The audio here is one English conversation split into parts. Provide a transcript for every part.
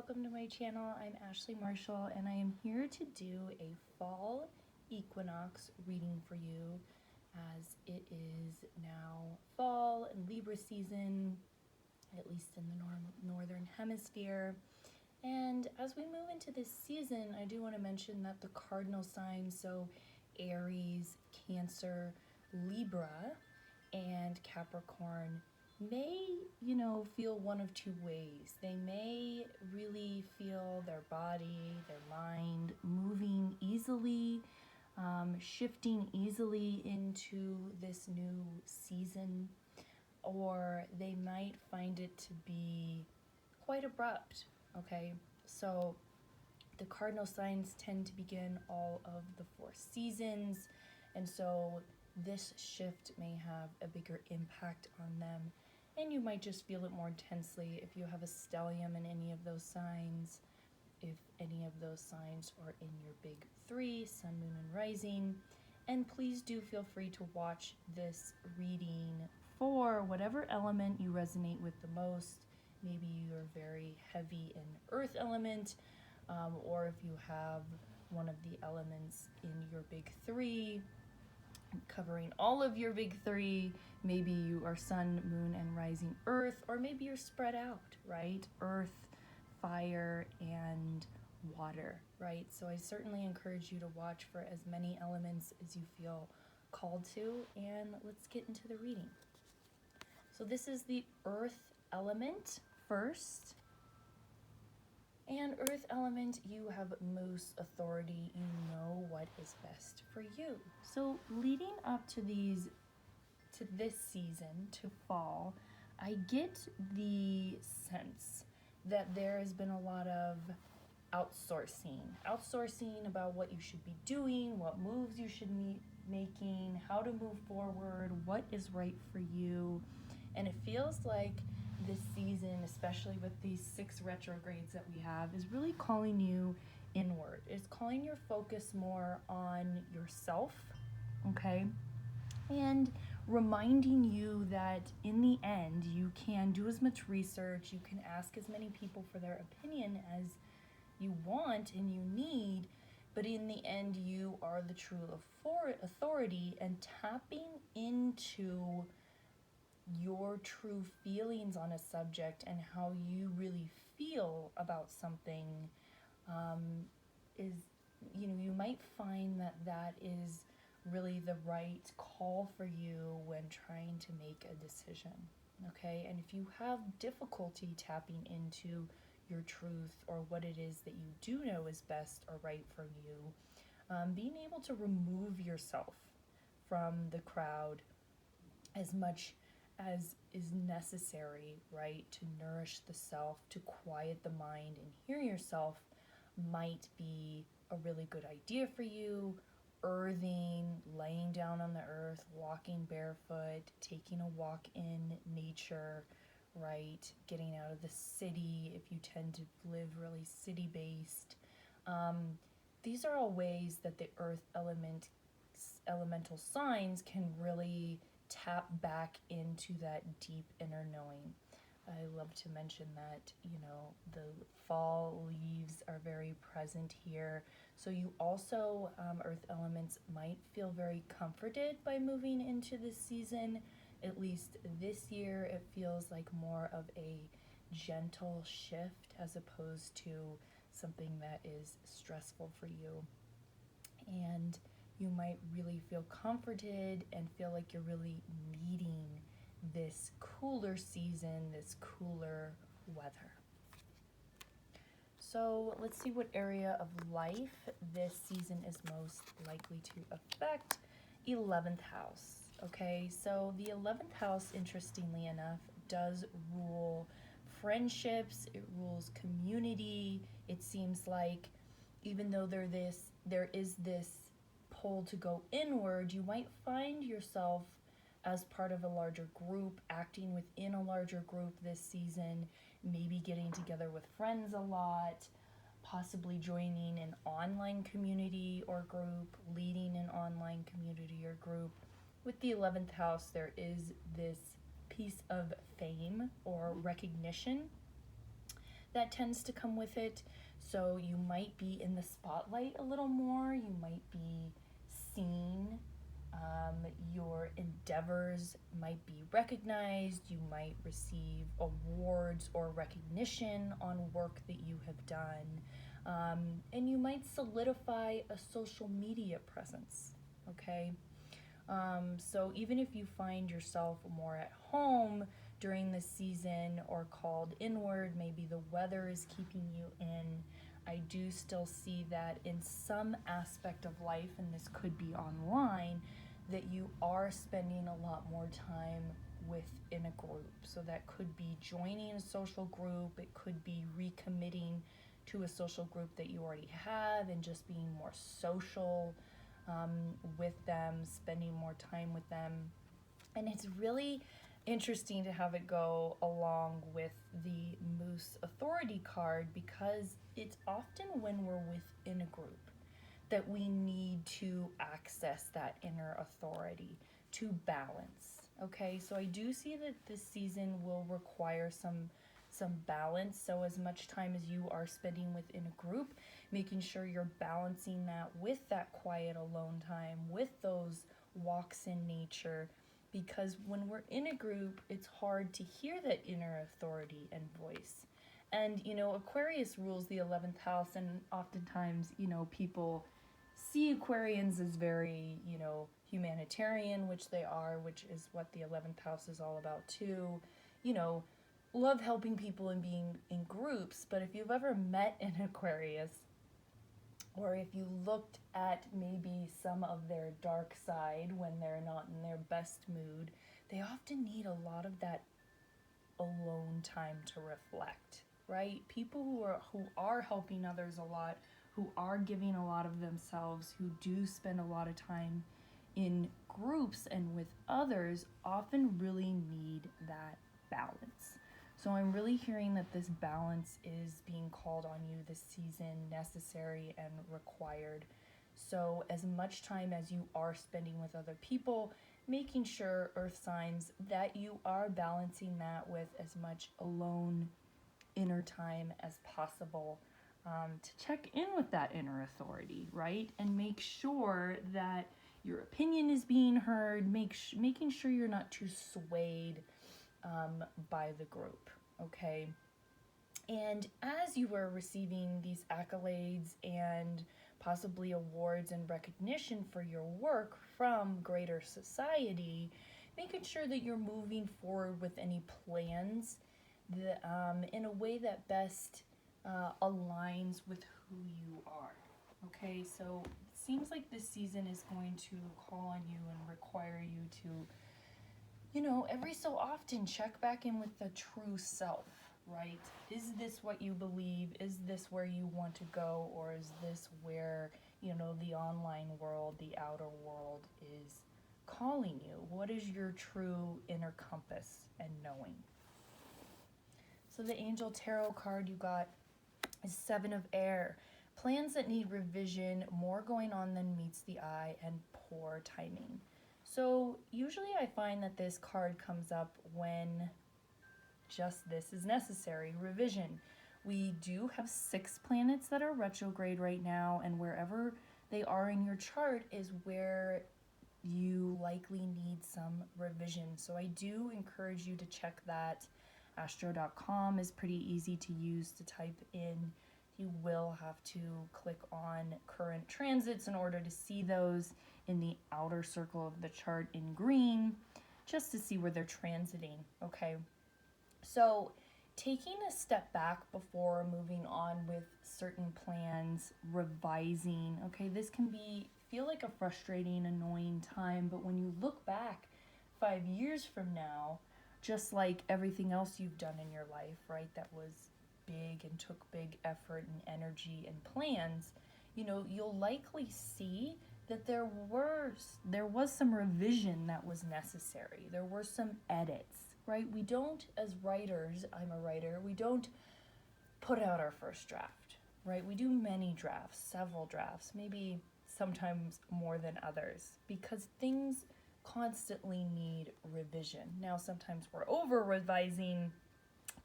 welcome to my channel. I'm Ashley Marshall and I am here to do a fall equinox reading for you as it is now fall and Libra season, at least in the northern hemisphere. And as we move into this season, I do want to mention that the cardinal signs, so Aries, Cancer, Libra, and Capricorn, may, feel one of two ways. They may really feel their body, their mind moving easily, shifting easily into this new season, or they might find it to be quite abrupt. Okay, so the cardinal signs tend to begin all of the four seasons, and so this shift may have a bigger impact on them, and you might just feel it more intensely if you have a stellium in any of those signs, if any of those signs are in your big three, sun, moon, and rising. And please do feel free to watch this reading for whatever element you resonate with the most. Maybe you're very heavy in earth element, or if you have one of the elements in your big three, covering all of your big three. Maybe you are sun, moon, and rising earth, or maybe you're spread out, right? Earth, fire, and water, right? So I certainly encourage you to watch for as many elements as you feel called to, and let's get into the reading. So this is the earth element first. And earth element, you have most authority. You know what is best for you. So leading up to this season, to fall, I get the sense that there has been a lot of outsourcing about what you should be doing, what moves you should be making, how to move forward, what is right for you. And it feels like this season, especially with these 6 retrogrades that we have, is really calling you inward. It's calling your focus more on yourself, okay? And reminding you that in the end, you can do as much research, you can ask as many people for their opinion as you want and you need, but in the end, you are the true authority, and tapping into your true feelings on a subject and how you really feel about something is, you might find that is really the right call for you when trying to make a decision, okay? And if you have difficulty tapping into your truth or what it is that you do know is best or right for you, being able to remove yourself from the crowd as much as is necessary, right, to nourish the self, to quiet the mind and hear yourself, might be a really good idea for you. Earthing, laying down on the earth, walking barefoot, taking a walk in nature, right, getting out of the city if you tend to live really city-based. These are all ways that the earth elemental signs can really tap back into that deep inner knowing. I love to mention that, the fall leaves are very present here. So you also, earth elements, might feel very comforted by moving into this season. At least this year, it feels like more of a gentle shift as opposed to something that is stressful for you. And you might really feel comforted and feel like you're really needing this cooler season, this cooler weather. So let's see what area of life this season is most likely to affect. 11th house. Okay, so the 11th house, interestingly enough, does rule friendships, it rules community. It seems like even though there is this pull to go inward, you might find yourself as part of a larger group, acting within a larger group this season, maybe getting together with friends a lot, possibly joining an online community or group, leading an online community or group. With the 11th house, there is this piece of fame or recognition that tends to come with it. So you might be in the spotlight a little more, you might be seen, your endeavors might be recognized, you might receive awards or recognition on work that you have done, and you might solidify a social media presence, okay? So even if you find yourself more at home during the season or called inward, maybe the weather is keeping you in, I do still see that in some aspect of life, and this could be online, that you are spending a lot more time within a group. So that could be joining a social group, it could be recommitting to a social group that you already have and just being more social with them, spending more time with them. And it's really interesting to have it go along with the Moose Authority card, because it's often when we're within a group that we need to access that inner authority to balance. Okay, so I do see that this season will require some balance. So as much time as you are spending within a group, making sure you're balancing that with that quiet alone time, with those walks in nature, because when we're in a group, it's hard to hear that inner authority and voice. And Aquarius rules the 11th house, and oftentimes people see Aquarians as very humanitarian, which they are, which is what the 11th house is all about too. Love helping people and being in groups. But if you've ever met an Aquarius, or if you looked at maybe some of their dark side when they're not in their best mood, they often need a lot of that alone time to reflect, right? People who are helping others a lot, who are giving a lot of themselves, who do spend a lot of time in groups and with others, often really need that balance. So I'm really hearing that this balance is being called on you this season, necessary and required. So as much time as you are spending with other people, making sure, earth signs, that you are balancing that with as much alone inner time as possible, to check in with that inner authority, right? And make sure that your opinion is being heard, making sure you're not too swayed by the group, okay? And as you are receiving these accolades and possibly awards and recognition for your work from greater society, making sure that you're moving forward with any plans that, in a way that best aligns with who you are, okay? So it seems like this season is going to call on you and require you to every so often check back in with the true self, right? Is this what you believe? Is this where you want to go? Or is this where, the online world, the outer world is calling you? What is your true inner compass and knowing? So the Angel Tarot card you got is 7 of Air. Plans that need revision, more going on than meets the eye, and poor timing. So usually I find that this card comes up when just this is necessary, revision. We do have 6 planets that are retrograde right now, and wherever they are in your chart is where you likely need some revision. So I do encourage you to check that. Astro.com is pretty easy to use to type in. You will have to click on current transits in order to see those in the outer circle of the chart in green, just to see where they're transiting, okay? So taking a step back before moving on with certain plans, revising, okay, this can feel like a frustrating, annoying time, but when you look back 5 years from now, just like everything else you've done in your life, right, that was big and took big effort and energy and plans, you'll likely see that there was some revision that was necessary. There were some edits, right? We don't, as writers, I'm a writer, we don't put out our first draft, right? We do many drafts, several drafts, maybe sometimes more than others, because things constantly need revision. Now, sometimes we're over revising,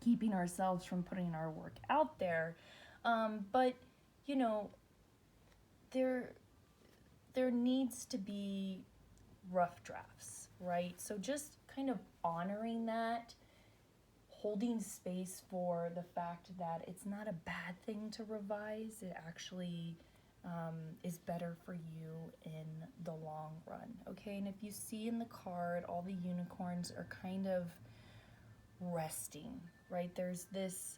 keeping ourselves from putting our work out there. But, you know, there needs to be rough drafts, right? So just kind of honoring that, holding space for the fact that it's not a bad thing to revise. It actually is better for you in the long run, okay? And if you see in the card, all the unicorns are kind of resting, right? There's this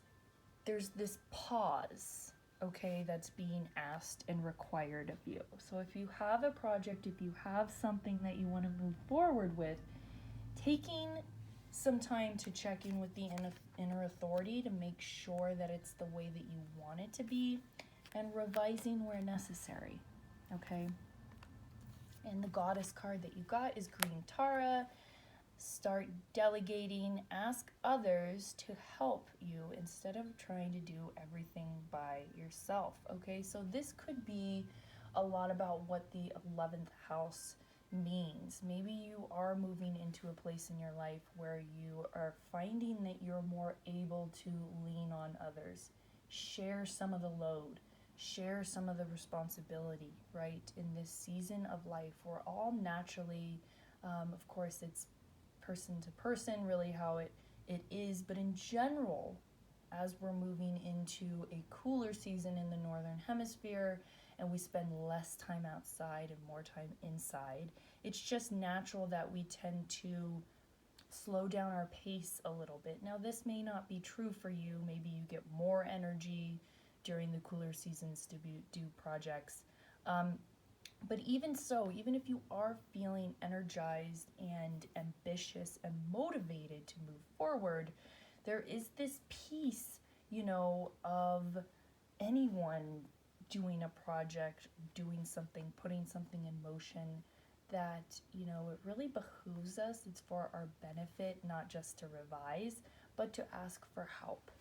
pause, okay, that's being asked and required of you. So if you have a project, if you have something that you want to move forward with, taking some time to check in with the inner authority to make sure that it's the way that you want it to be, and revising where necessary, okay? And the goddess card that you got is Green Tara. Start delegating, ask others to help you instead of trying to do everything by yourself, okay? So this could be a lot about what the 11th house means. Maybe you are moving into a place in your life where you are finding that you're more able to lean on others, share some of the load, share some of the responsibility, right? In this season of life, we're all naturally, of course, it's person to person, really how it is, but in general, as we're moving into a cooler season in the northern hemisphere and we spend less time outside and more time inside, it's just natural that we tend to slow down our pace a little bit. Now, this may not be true for you. Maybe you get more energy during the cooler seasons to do projects. But even so, even if you are feeling energized and ambitious and motivated to move forward, there is this piece, you know, of anyone doing a project, doing something, putting something in motion that, you know, it really behooves us. It's for our benefit, not just to revise, but to ask for help.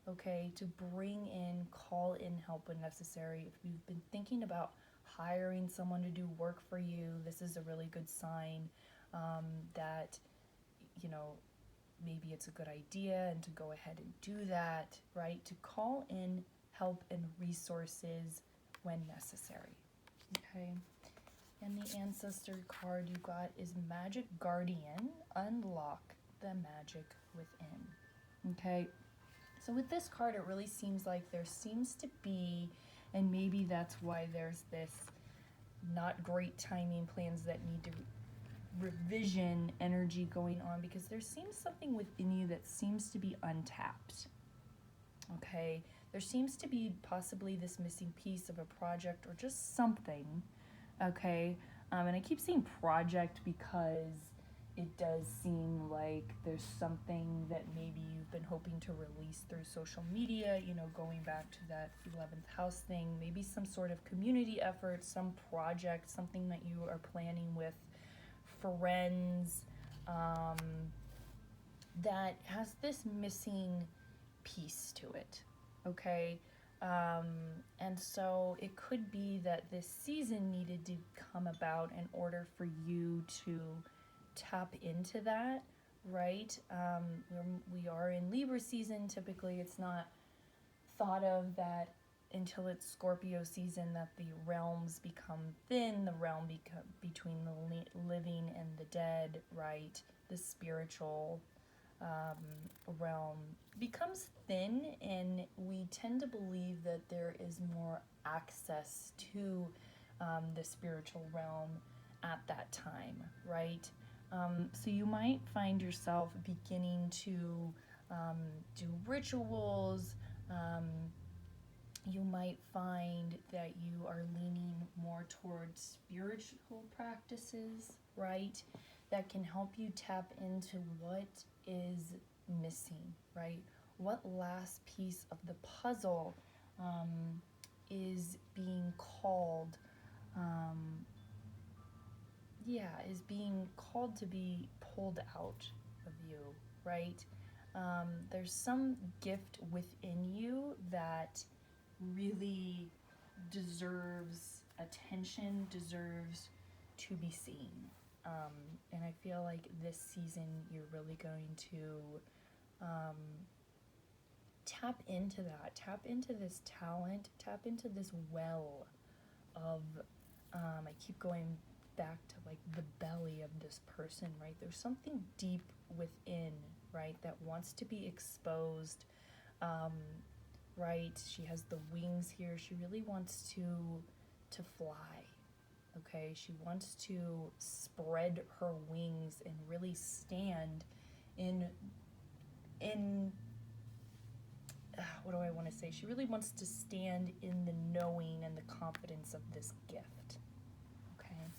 Okay, to bring in, call in help when necessary. If you've been thinking about hiring someone to do work for you, this is a really good sign that, you know, maybe it's a good idea and to go ahead and do that, right? To call in help and resources when necessary, okay? And the ancestor card you got is Magic Guardian. Unlock the magic within, okay? So with this card, it really seems like there seems to be, and maybe that's why there's this not great timing, plans that need to revision energy going on, because there seems something within you that seems to be untapped, okay? There seems to be possibly this missing piece of a project or just something, okay? And I keep saying project because it does seem like there's something that maybe you've been hoping to release through social media, you know, going back to that 11th house thing, maybe some sort of community effort, some project, something that you are planning with friends, that has this missing piece to it, okay? And so it could be that this season needed to come about in order for you to tap into that, right? We are in Libra season. Typically, it's not thought of that until it's Scorpio season, that the realms become thin, the realm between the living and the dead, right? The spiritual realm becomes thin, and we tend to believe that there is more access to the spiritual realm at that time, right? So you might find yourself beginning to do rituals. You might find that you are leaning more towards spiritual practices, right? That can help you tap into what is missing, right? What last piece of the puzzle is being called, is being called to be pulled out of you, right? There's some gift within you that really deserves attention, deserves to be seen. And I feel like this season you're really going to tap into that. Tap into this talent. Tap into this well of, I keep going back to like the belly of this person, right? There's something deep within, right, that wants to be exposed, right? She has the wings here. She really wants to fly, okay? She wants to spread her wings and really stand in what do I want to say? She really wants to stand in the knowing and the confidence of this gift, okay?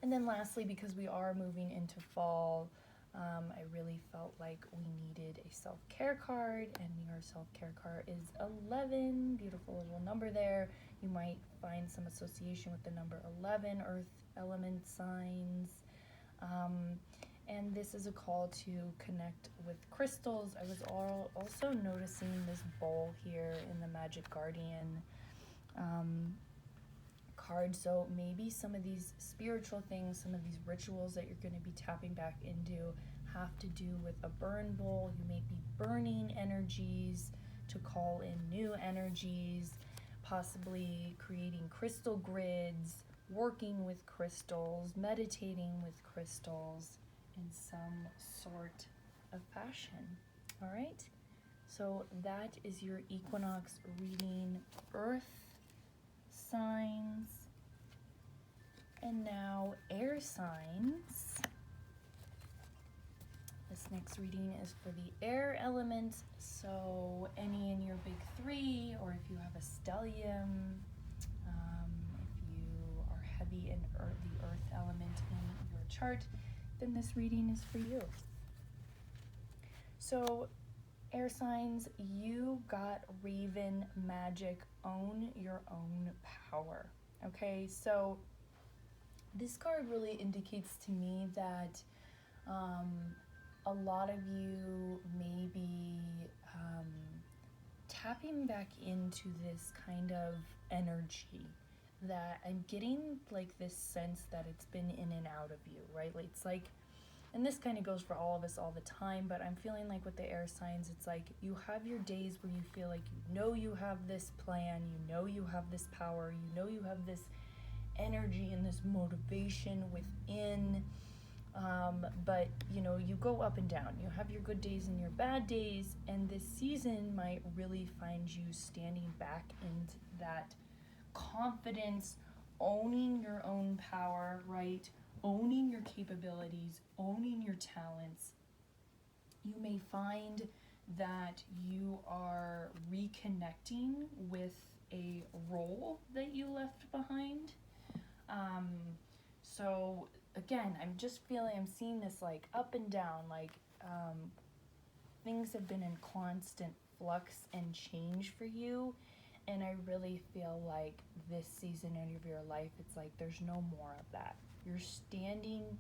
And then lastly, because we are moving into fall, I really felt like we needed a self-care card, and your self-care card is 11, beautiful little number there. You might find some association with the number 11, earth element signs. And this is a call to connect with crystals. I was also noticing this bowl here in the Magic Guardian card. So maybe some of these spiritual things, some of these rituals that you're going to be tapping back into have to do with a burn bowl. You may be burning energies to call in new energies, possibly creating crystal grids, working with crystals, meditating with crystals in some sort of fashion. All right, so that is your equinox reading, earth signs. And now air signs. This next reading is for the air element, so any in your big three, or if you have a stellium, if you are heavy in the earth element in your chart, then this reading is for you. So air signs, you got Raven Magic, own your own power. Okay, so this card really indicates to me that a lot of you may be tapping back into this kind of energy that I'm getting, like this sense that it's been in and out of you, right? Like, it's like, and this kind of goes for all of us all the time, but I'm feeling like with the air signs, it's like you have your days where you feel like you know you have this plan, you know you have this power, you know you have this energy and this motivation within, but you know, you go up and down. You have your good days and your bad days, and this season might really find you standing back into that confidence, owning your own power, right? Owning your capabilities, owning your talents. You may find that you are reconnecting with a role that you left behind. So again, I'm just feeling, I'm seeing this like up and down, like things have been in constant flux and change for you. And I really feel like this season of your life, it's like there's no more of that. You're standing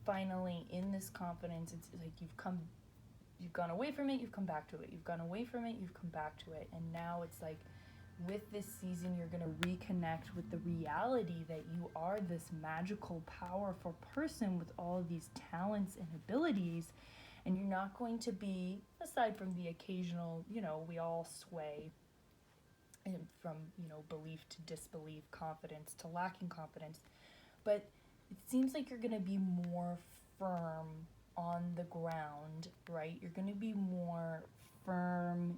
finally in this confidence. It's like you've gone away from it, you've come back to it. You've gone away from it, you've come back to it. And now it's like with this season, you're going to reconnect with the reality that you are this magical, powerful person with all of these talents and abilities. And you're not going to be, aside from the occasional, you know, we all sway from, you know, belief to disbelief, confidence to lacking confidence. But it seems like you're going to be more firm on the ground, right? You're going to be more firm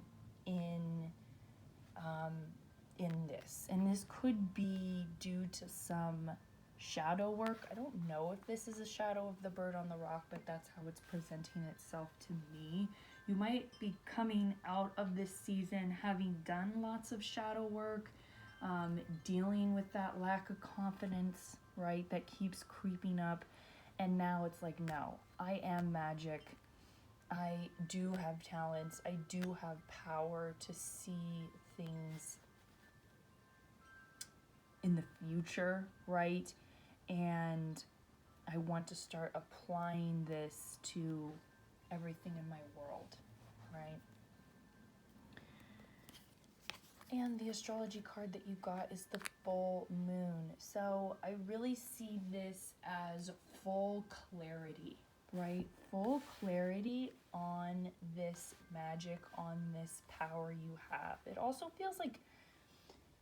in this. And this could be due to some shadow work. I don't know if this is a shadow of the bird on the rock, but that's how it's presenting itself to me. You might be coming out of this season having done lots of shadow work, dealing with that lack of confidence, right, that keeps creeping up. And now it's like, no, I am magic. I do have talents. I do have power to see things in the future, right? And I want to start applying this to everything in my world, right? And the astrology card that you got is the full moon. So I really see this as full clarity, right? Full clarity on this magic, on this power you have. It also feels like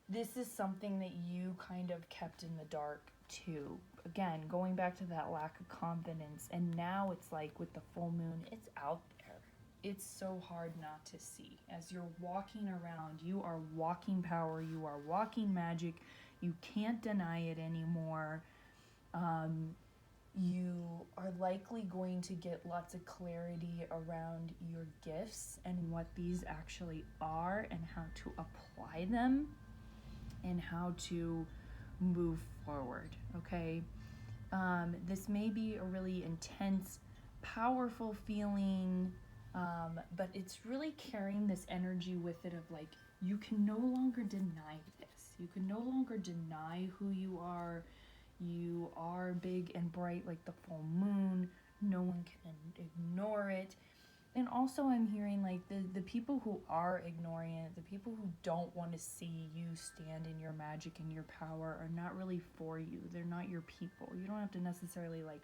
this is something that you kind of kept in the dark too. Again, going back to that lack of confidence, and now it's like with the full moon, it's out there. It's so hard not to see. As you're walking around, you are walking power, you are walking magic. You can't deny it anymore. You are likely going to get lots of clarity around your gifts and what these actually are and how to apply them and how to move forward, okay? This may be a really intense, powerful feeling, but it's really carrying this energy with it of like, you can no longer deny this. You can no longer deny who you are. You are big and bright like the full moon. No one can ignore it. And also I'm hearing like the people who are ignoring it, the people who don't want to see you stand in your magic and your power are not really for you. They're not your people. You don't have to necessarily like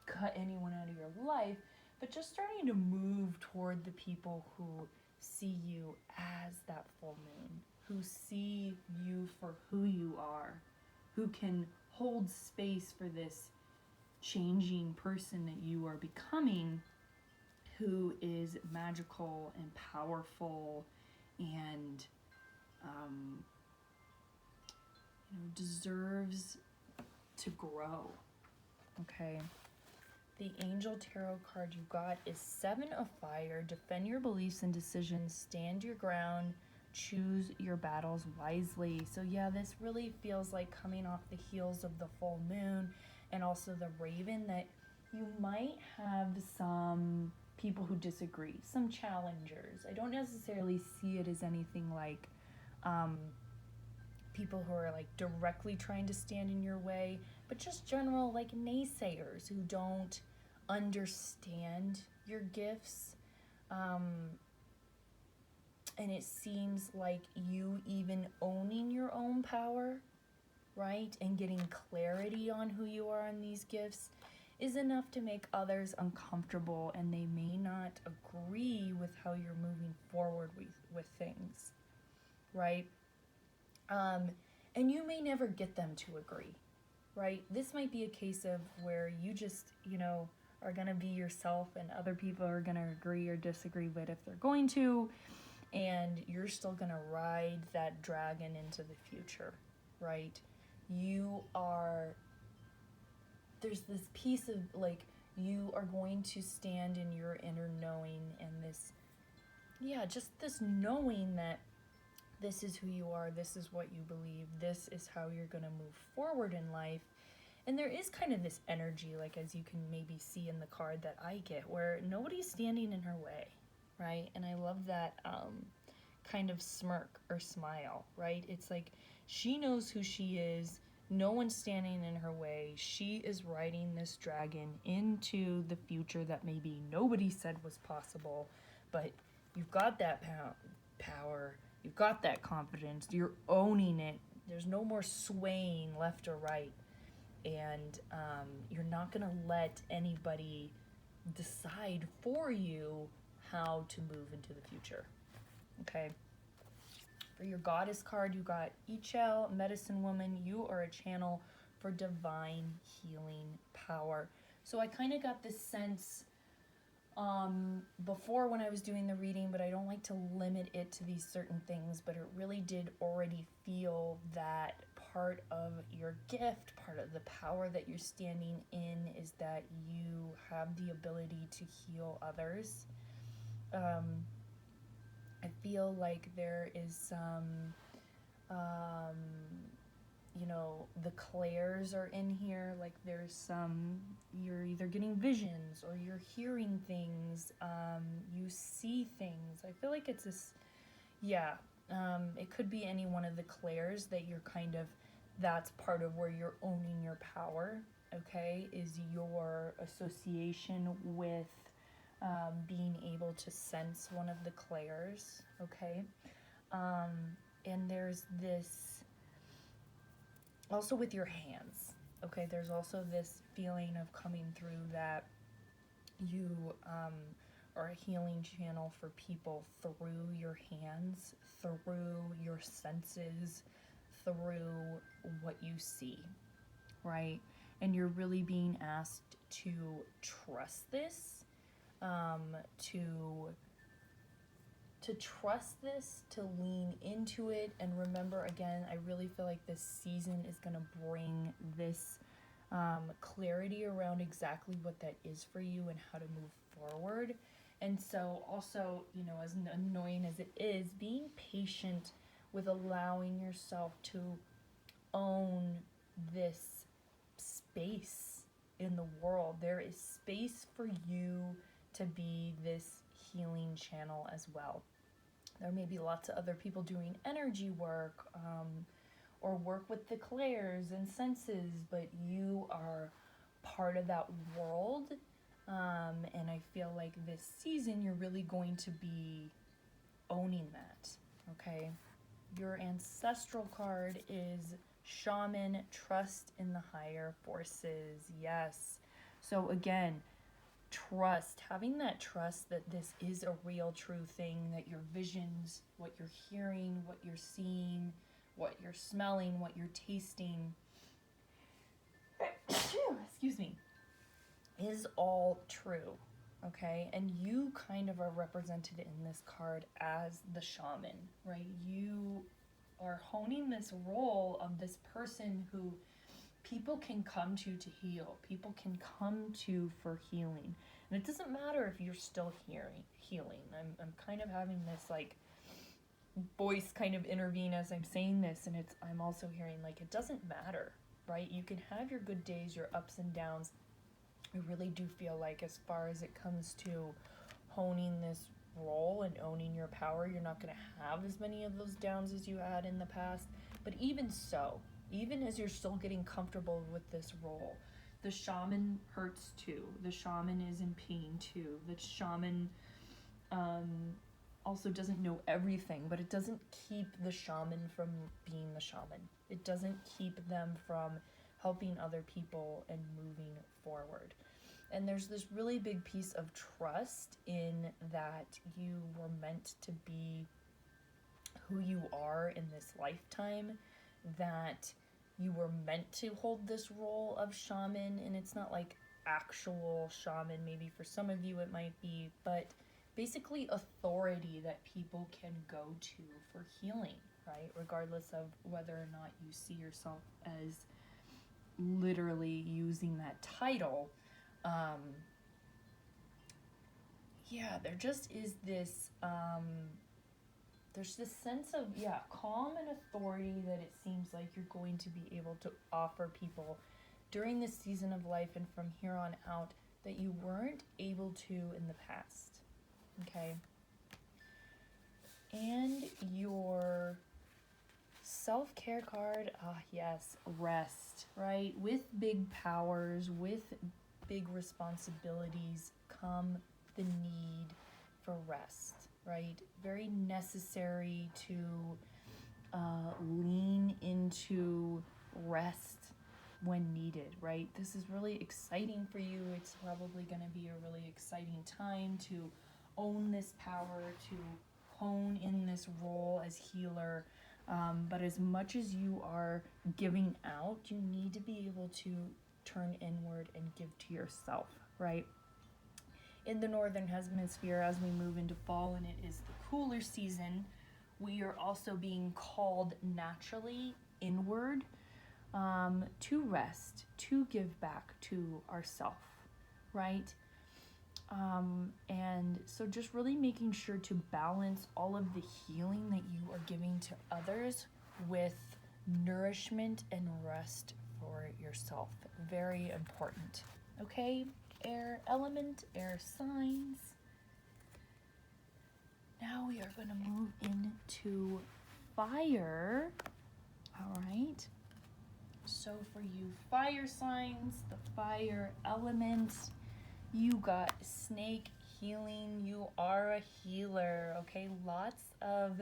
cut anyone out of your life, but just starting to move toward the people who see you as that full moon, who see you for who you are, who can hold space for this changing person that you are becoming, who is magical and powerful and deserves to grow. Okay. The Angel Tarot card you got is 7 of Fire. Defend your beliefs and decisions. Stand your ground. Choose your battles wisely. So yeah, this really feels like coming off the heels of the full moon and also the Raven, that you might have some people who disagree, some challengers. I don't necessarily see it as anything like people who are like directly trying to stand in your way, but just general like naysayers who don't understand your gifts. And it seems like you even owning your own power, right, and getting clarity on who you are in these gifts is enough to make others uncomfortable, and they may not agree with how you're moving forward with things, right? And you may never get them to agree, right? This might be a case of where you just, are going to be yourself and other people are going to agree or disagree, but if they're going to, and you're still going to ride that dragon into the future, right? There's this piece of like, you are going to stand in your inner knowing and this, just this knowing that this is who you are, this is what you believe, this is how you're going to move forward in life. And there is kind of this energy, like as you can maybe see in the card that I get, where nobody's standing in her way, right? And I love that kind of smirk or smile, right? It's like she knows who she is. No one's standing in her way. She is riding this dragon into the future that maybe nobody said was possible, but you've got that power. You've got that confidence. You're owning it. There's no more swaying left or right. And you're not going to let anybody decide for you how to move into the future. Okay. For your goddess card, you got Echel, medicine woman. You are a channel for divine healing power. So I kind of got this sense before when I was doing the reading, but I don't like to limit it to these certain things, but it really did already feel that part of your gift, part of the power that you're standing in is that you have the ability to heal others. I feel like there is some, the clairs are in here. Like there's some, you're either getting visions or you're hearing things. You see things. I feel like it's this, it could be any one of the clairs that you're kind of, that's part of where you're owning your power, okay, is your association with being able to sense one of the clairs, okay? And there's this, also with your hands, okay, there's also this feeling of coming through that You are a healing channel for people through your hands, through your senses, through what you see, right? And you're really being asked to trust this, to trust this, to lean into it. And remember, again, I really feel like this season is going to bring this clarity around exactly what that is for you and how to move forward. And so also, as annoying as it is, being patient with allowing yourself to own this space in the world. There is space for you to be this healing channel as well. There may be lots of other people doing energy work, or work with the clairs and senses, but you are part of that world. And I feel like this season you're really going to be owning that, okay? Your ancestral card is Shaman, trust in the higher forces. Yes. So again, trust, having that trust that this is a real, true thing, that your visions, what you're hearing, what you're seeing, what you're smelling, what you're tasting, excuse me, is all true, okay? And you kind of are represented in this card as the shaman, right? You are honing this role of this person who people can come to heal. People can come to for healing. And it doesn't matter if you're still healing. I'm kind of having this like voice kind of intervene as I'm saying this, and I'm also hearing like it doesn't matter, right? You can have your good days, your ups and downs. I really do feel like as far as it comes to honing this role and owning your power, you're not going to have as many of those downs as you had in the past. But even so, even as you're still getting comfortable with this role, the shaman hurts too. The shaman is in pain too. The shaman also doesn't know everything, but it doesn't keep the shaman from being the shaman. It doesn't keep them from helping other people and moving forward. And there's this really big piece of trust in that you were meant to be who you are in this lifetime, that you were meant to hold this role of shaman. And it's not like actual shaman, maybe for some of you it might be, but basically authority that people can go to for healing, right? Regardless of whether or not you see yourself as literally using that title. There just is this there's this sense of calm and authority that it seems like you're going to be able to offer people during this season of life and from here on out that you weren't able to in the past. Okay? And your self-care card, yes, rest, right? With big powers, with big responsibilities come the need for rest, right? Very necessary to lean into rest when needed, right? This is really exciting for you. It's probably going to be a really exciting time to own this power, to hone in this role as healer. But as much as you are giving out, you need to be able to turn inward and give to yourself, right? In the Northern Hemisphere, as we move into fall and it is the cooler season, we are also being called naturally inward, to rest, to give back to ourself, right? And so just really making sure to balance all of the healing that you are giving to others with nourishment and rest for yourself. Very important. Okay, air element, air signs. Now we are going to move into fire. All right. So for you fire signs, the fire element, you got snake healing. You are a healer, okay? Lots of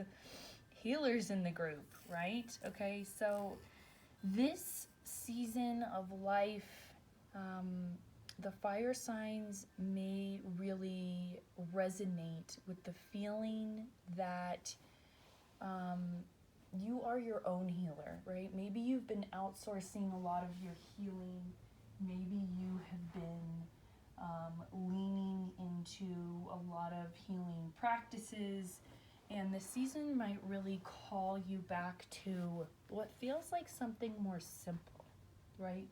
healers in the group, right? Okay, so this season of life, the fire signs may really resonate with the feeling that you are your own healer, right? Maybe you've been outsourcing a lot of your healing. Maybe you have been leaning into a lot of healing practices, and the season might really call you back to what feels like something more simple, right?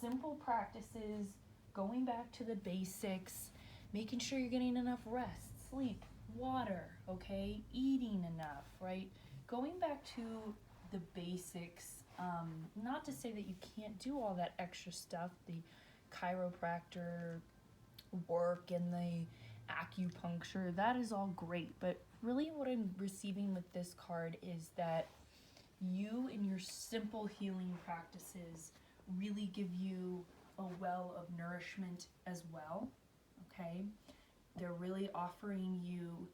Simple practices, going back to the basics, making sure you're getting enough rest, sleep, water, okay? Eating enough, right? Going back to the basics, not to say that you can't do all that extra stuff, the chiropractor work and the acupuncture, that is all great, but really what I'm receiving with this card is that you and your simple healing practices really give you a well of nourishment as well, okay? They're really offering you,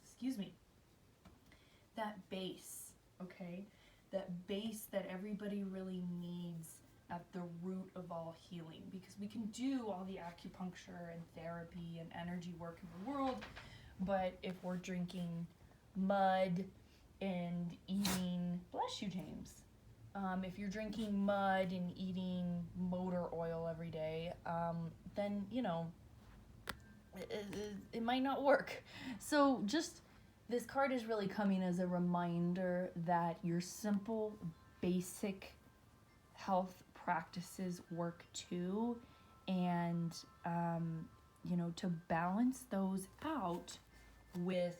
excuse me, that base, okay? That base that everybody really needs at the root of all healing, because we can do all the acupuncture and therapy and energy work in the world, but if we're drinking mud and eating, bless you, James, if you're drinking mud and eating motor oil every day, then, you know, it might not work. So just, this card is really coming as a reminder that your simple, basic health practices work too, and you know, to balance those out with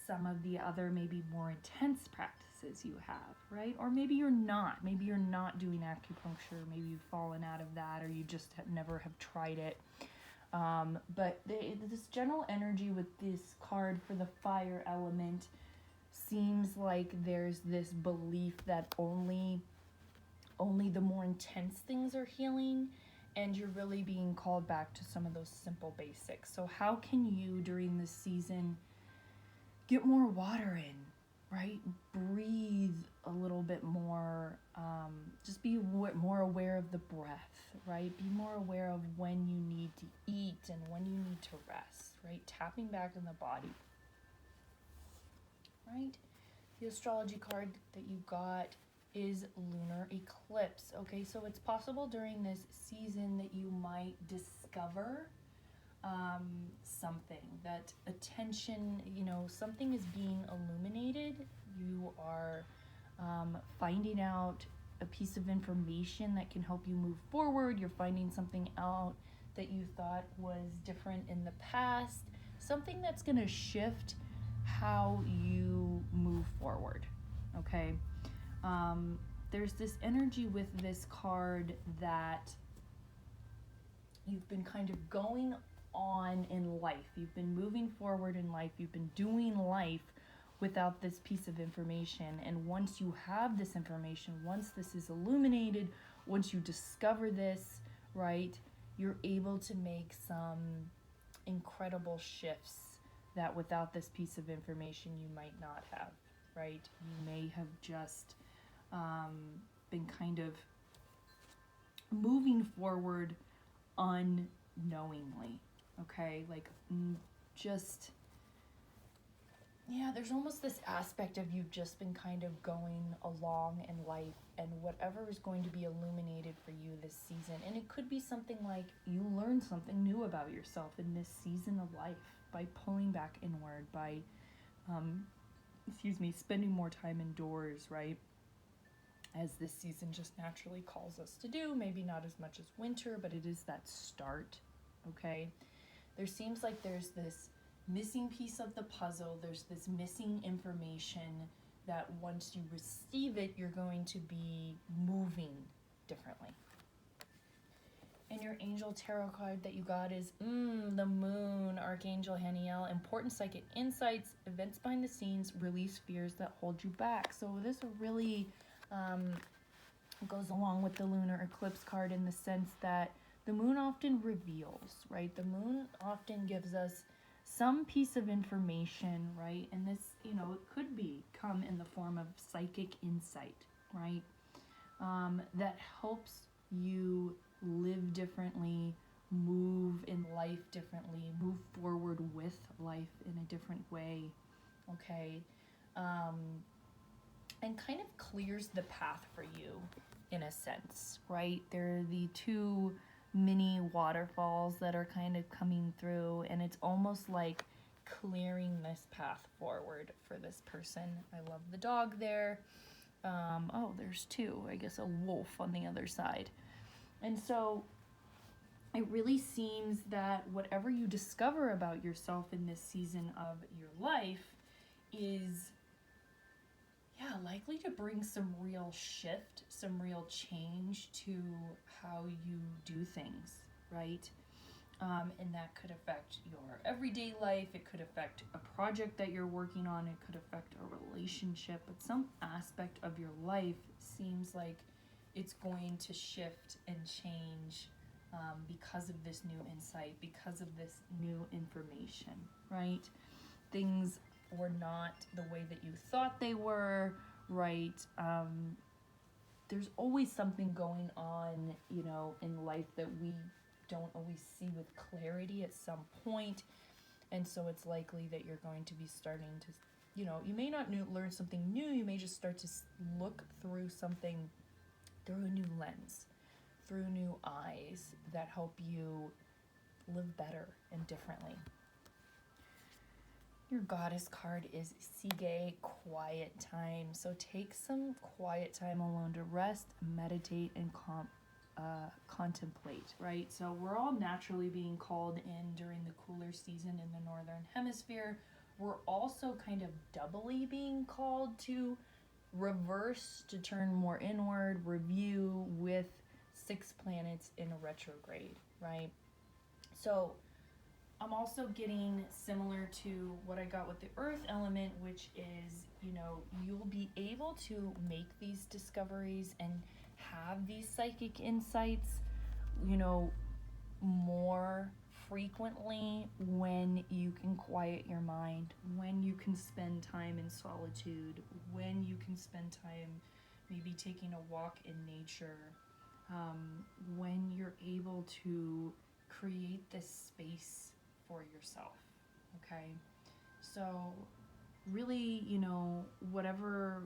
some of the other maybe more intense practices you have, right? Or maybe you're not doing acupuncture, maybe you've fallen out of that, or you just never have tried it. But this general energy with this card for the fire element seems like there's this belief that only the more intense things are healing, and you're really being called back to some of those simple basics. So how can you, during this season, get more water in, right? Breathe a little bit more. Just be more aware of the breath, right? Be more aware of when you need to eat and when you need to rest, right? Tapping back in the body, right? The astrology card that you got is lunar eclipse. Okay, so it's possible during this season that you might discover something, that attention, you know, something is being illuminated. You are finding out a piece of information that can help you move forward. You're finding something out that you thought was different in the past, something that's going to shift how you move forward, okay? There's this energy with this card that you've been kind of going on in life. You've been moving forward in life. You've been doing life without this piece of information. And once you have this information, once this is illuminated, once you discover this, right, you're able to make some incredible shifts that without this piece of information you might not have, right? You may have just been kind of moving forward unknowingly, okay? Like, just, yeah, there's almost this aspect of you've just been kind of going along in life, and whatever is going to be illuminated for you this season, and it could be something like you learned something new about yourself in this season of life by pulling back inward, by, spending more time indoors, right? As this season just naturally calls us to do, maybe not as much as winter, but it is that start, okay? There seems like there's this missing piece of the puzzle, there's this missing information that once you receive it, you're going to be moving differently. And your angel tarot card that you got is the moon, Archangel Haniel, important psychic insights, events behind the scenes, release fears that hold you back. So this really goes along with the lunar eclipse card in the sense that the moon often reveals, right? The moon often gives us some piece of information, right? And this, you know, it could come in the form of psychic insight, right? That helps you live differently, move in life differently, move forward with life in a different way, okay? And kind of clears the path for you in a sense, right? There are the two mini waterfalls that are kind of coming through, and it's almost like clearing this path forward for this person. I love the dog there. Oh, there's two. I guess a wolf on the other side. And so it really seems that whatever you discover about yourself in this season of your life is, yeah, likely to bring some real shift, some real change to how you do things, right? And that could affect your everyday life. It could affect a project that you're working on. It could affect a relationship. But some aspect of your life seems like it's going to shift and change because of this new insight, because of this new information, right? Things were not the way that you thought they were, right? There's always something going on, in life that we don't always see with clarity at some point. And so it's likely that you're going to be starting to, you may not learn something new. You may just start to look through something through a new lens, through new eyes that help you live better and differently. Your goddess card is Sige, quiet time. So take some quiet time alone to rest, meditate, and contemplate, right? So we're all naturally being called in during the cooler season in the northern hemisphere. We're also kind of doubly being called to reverse, to turn more inward, review with 6 planets in a retrograde, right? So I'm also getting similar to what I got with the earth element, which is, you'll be able to make these discoveries and have these psychic insights, more frequently when you can quiet your mind, when you can spend time in solitude, when you can spend time maybe taking a walk in nature, when you're able to create this space for yourself, okay? So really, in whatever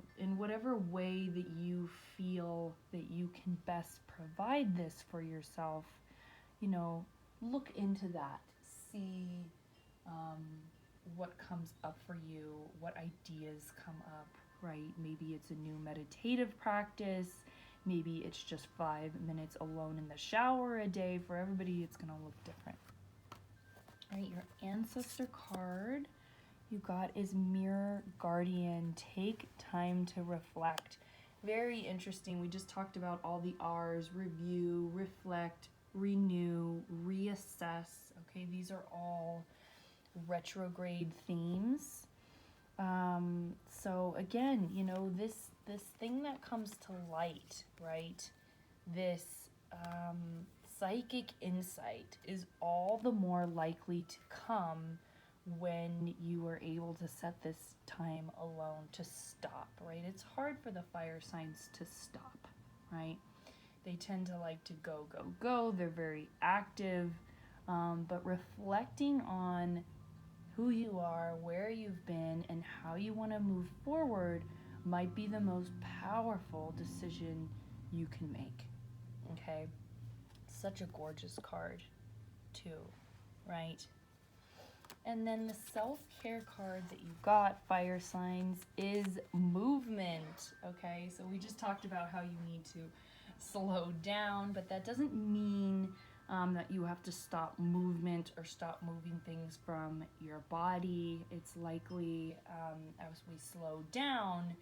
way that you feel that you can best provide this for yourself, look into that. See what comes up for you, what ideas come up, right? Maybe it's a new meditative practice. Maybe it's just 5 minutes alone in the shower a day. For everybody, it's going to look different. All right, your ancestor card you got is Mirror Guardian. Take time to reflect. Very interesting. We just talked about all the R's: review, reflect, renew, reassess. Okay, these are all retrograde themes. So again, this thing that comes to light, right? This psychic insight is all the more likely to come when you are able to set this time alone, to stop, right? It's hard for the fire signs to stop, right? They tend to like to go, go, go. They're very active, but reflecting on who you are, where you've been, and how you want to move forward might be the most powerful decision you can make, okay? Such a gorgeous card, too, right? And then the self-care card that you got, fire signs, is movement, okay? So we just talked about how you need to slow down, but that doesn't mean that you have to stop movement or stop moving things from your body. It's likely as we slow down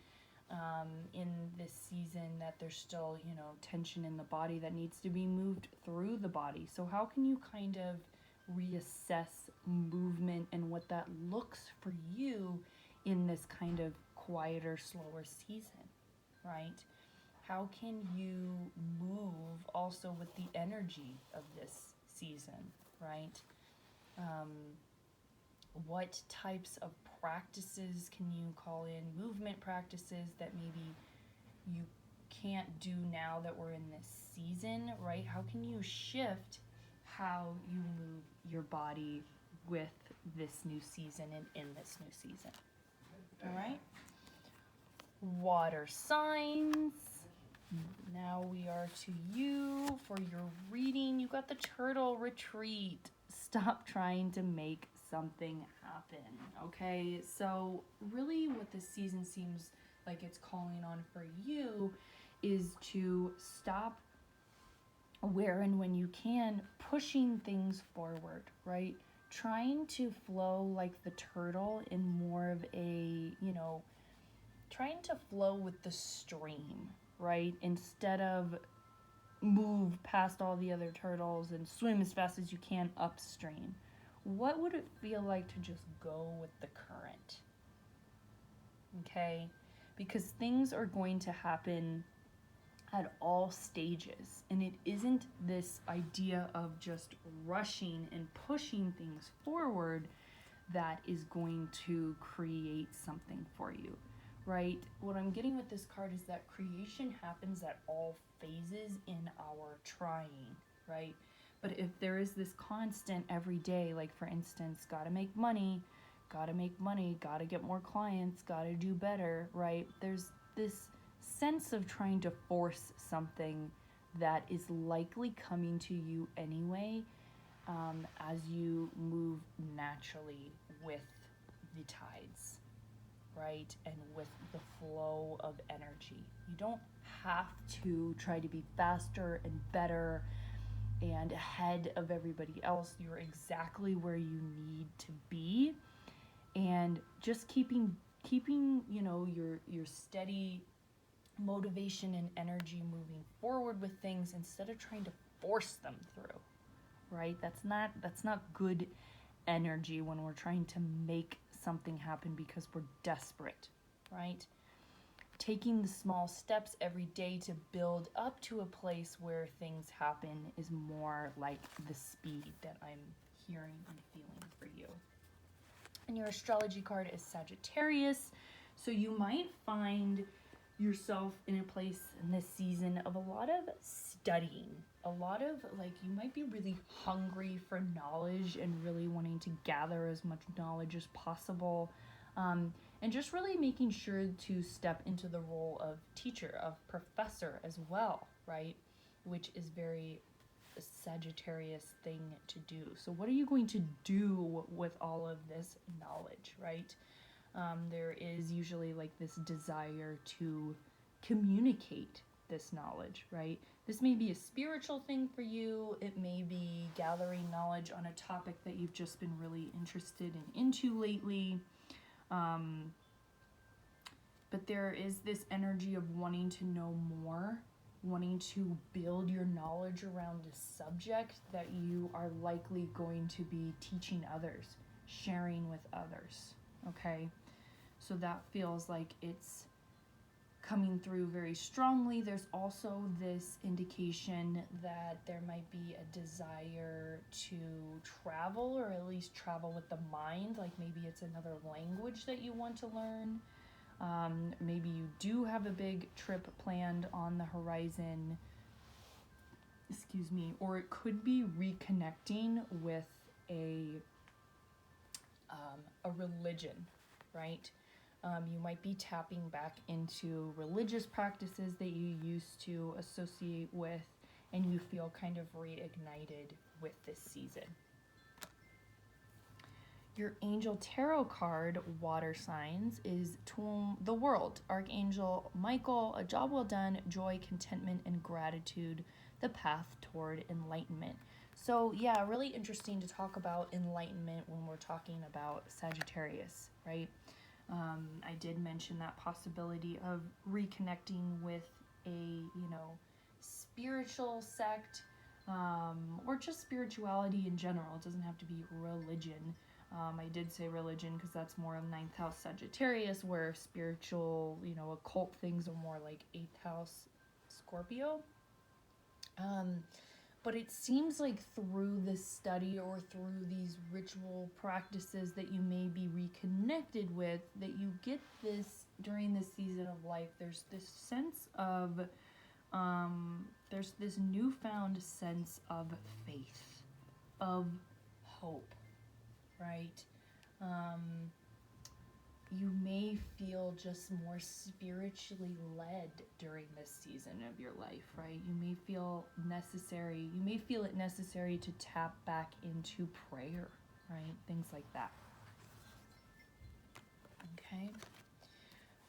in this season that there's still, tension in the body that needs to be moved through the body. So how can you kind of reassess movement and what that looks for you in this kind of quieter, slower season, right? How can you move also with the energy of this season, right? What types of practices can you call in? Movement practices that maybe you can't do now that we're in this season, right? How can you shift how you move your body with this new season and in this new season. All right? Water signs. Now we are to you for your reading. You got the turtle retreat. Stop trying to make something happen. Okay? So really what this season seems like it's calling on for you is to stop where and when you can pushing things forward, right? Trying to flow like the turtle in more of a, trying to flow with the stream, right? Instead of move past all the other turtles and swim as fast as you can upstream. What would it feel like to just go with the current? Okay? Because things are going to happen at all stages, and it isn't this idea of just rushing and pushing things forward that is going to create something for you, right? What I'm getting with this card is that creation happens at all phases in our trying, right? But if there is this constant every day, like for instance, gotta make money, gotta get more clients, gotta do better, right? There's this sense of trying to force something that is likely coming to you anyway, as you move naturally with the tides, right? And with the flow of energy. You don't have to try to be faster and better and ahead of everybody else. You're exactly where you need to be, and just keeping your steady motivation and energy moving forward with things instead of trying to force them through, right? That's not good energy when we're trying to make something happen because we're desperate, right? Taking the small steps every day to build up to a place where things happen is more like the speed that I'm hearing and feeling for you. And your astrology card is Sagittarius, so you might find yourself in a place in this season of a lot of studying, a lot of you might be really hungry for knowledge and really wanting to gather as much knowledge as possible, and just really making sure to step into the role of teacher, of professor as well, right? Which is very a Sagittarius thing to do. So what are you going to do with all of this knowledge, right? There is usually this desire to communicate this knowledge, right? This may be a spiritual thing for you. It may be gathering knowledge on a topic that you've just been really interested and into lately. But there is this energy of wanting to know more, wanting to build your knowledge around a subject that you are likely going to be teaching others, sharing with others, okay? So that feels like it's coming through very strongly. There's also this indication that there might be a desire to travel, or at least travel with the mind. Like maybe it's another language that you want to learn. Maybe you do have a big trip planned on the horizon. Or it could be reconnecting with a religion, right? You might be tapping back into religious practices that you used to associate with, and you feel kind of reignited with this season. Your angel tarot card, water signs, is to the world. Archangel Michael, a job well done, joy, contentment, and gratitude, the path toward enlightenment. So yeah, really interesting to talk about enlightenment when we're talking about Sagittarius, right? I did mention that possibility of reconnecting with a, spiritual sect, or just spirituality in general. It doesn't have to be religion. I did say religion because that's more of 9th house Sagittarius, where spiritual, occult things are more like 8th house Scorpio. But it seems like through this study or through these ritual practices that you may be reconnected with, that you get this during this season of life. There's this sense of, there's this newfound sense of faith, of hope, right? You may feel just more spiritually led during this season of your life, right? You may feel it necessary to tap back into prayer, right? Things like that. Okay.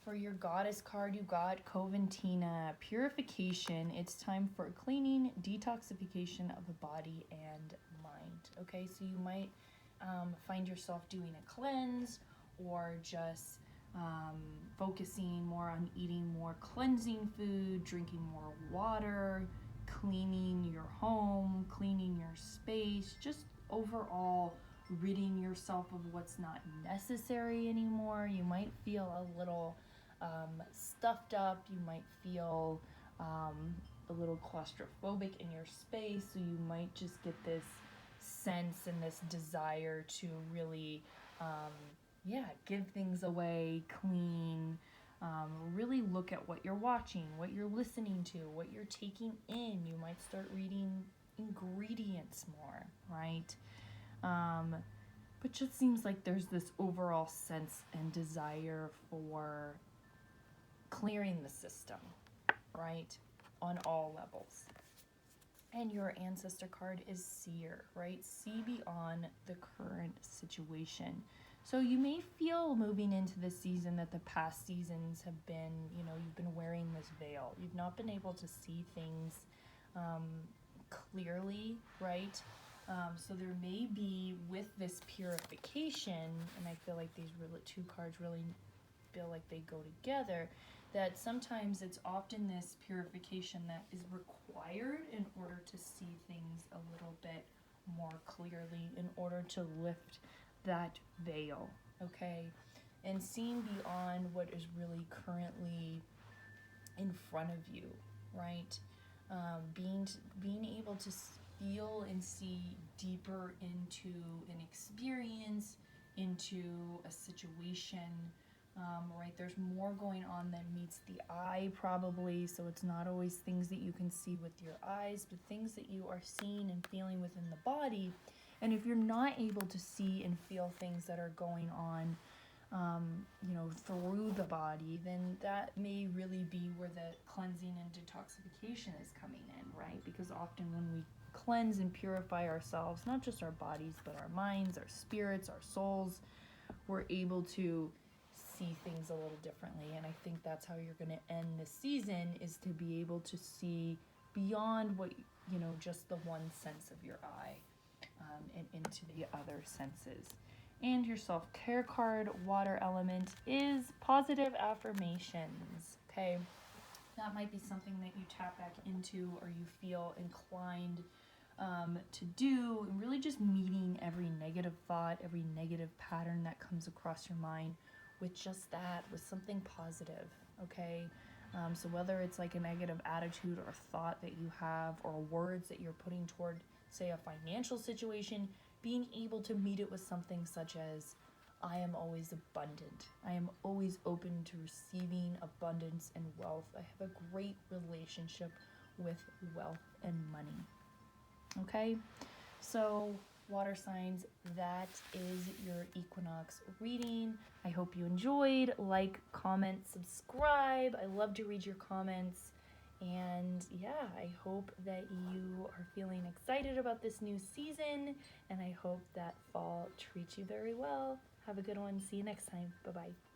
For your goddess card, you got Coventina, purification. It's time for cleaning, detoxification of the body and mind. Okay, so you might find yourself doing a cleanse, or just focusing more on eating more cleansing food, drinking more water, cleaning your home, cleaning your space, just overall ridding yourself of what's not necessary anymore. You might feel a little stuffed up. You might feel a little claustrophobic in your space, so you might just get this sense and this desire to really give things away, clean, really look at what you're watching, what you're listening to, what you're taking in. You might start reading ingredients more, right? But just seems like there's this overall sense and desire for clearing the system, right? On all levels. And your ancestor card is seer, right? See beyond the current situation. So you may feel moving into this season that the past seasons have been, you've been wearing this veil. You've not been able to see things clearly, right? So there may be, with this purification, and I feel like these two cards really feel like they go together, that sometimes it's often this purification that is required in order to see things a little bit more clearly, in order to lift that veil, okay? And seeing beyond what is really currently in front of you, right? Being able to feel and see deeper into an experience, into a situation, right? There's more going on than meets the eye, probably, so it's not always things that you can see with your eyes, but things that you are seeing and feeling within the body. And if you're not able to see and feel things that are going on, through the body, then that may really be where the cleansing and detoxification is coming in, right? Because often when we cleanse and purify ourselves, not just our bodies, but our minds, our spirits, our souls, we're able to see things a little differently. And I think that's how you're going to end this season, is to be able to see beyond what, just the one sense of your eye, and into the other senses. And your self-care card, water element, is positive affirmations, okay? That might be something that you tap back into, or you feel inclined to do, and really just meeting every negative thought, every negative pattern that comes across your mind with just that, with something positive, okay? So whether it's like a negative attitude or thought that you have, or words that you're putting toward, say, a financial situation, being able to meet it with something such as, I am always abundant. I am always open to receiving abundance and wealth. I have a great relationship with wealth and money. Okay? So, water signs, that is your equinox reading. I hope you enjoyed. Like, comment, subscribe. I love to read your comments. And yeah, I hope that you are feeling excited about this new season, and I hope that fall treats you very well. Have a good one. See you next time. Bye-bye.